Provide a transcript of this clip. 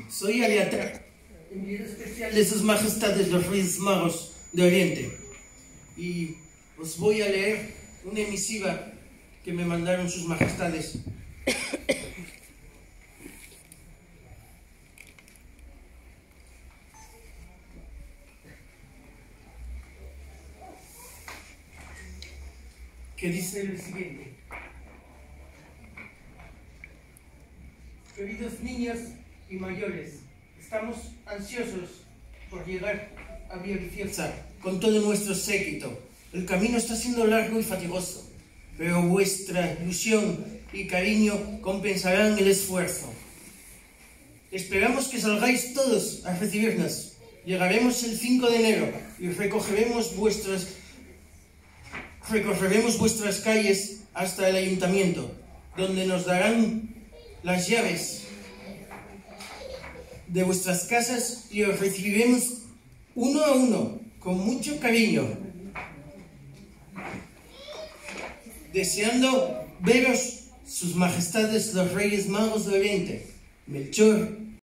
soy Aliatar, enviado especial de sus majestades los Reyes Magos de Oriente. Y os voy a leer una emisiva que me mandaron sus majestades. Que dice lo siguiente: queridos niños y mayores, estamos ansiosos por llegar a Villaviciosa con todo nuestro séquito. El camino está siendo largo y fatigoso, pero vuestra ilusión y cariño compensarán el esfuerzo. Esperamos que salgáis todos a recibirnos. Llegaremos el 5 de enero y recorreremos vuestras calles hasta el ayuntamiento, donde nos darán las llaves de vuestras casas y os recibiremos uno a uno, con mucho cariño, deseando veros sus majestades los Reyes Magos de Oriente, Melchor,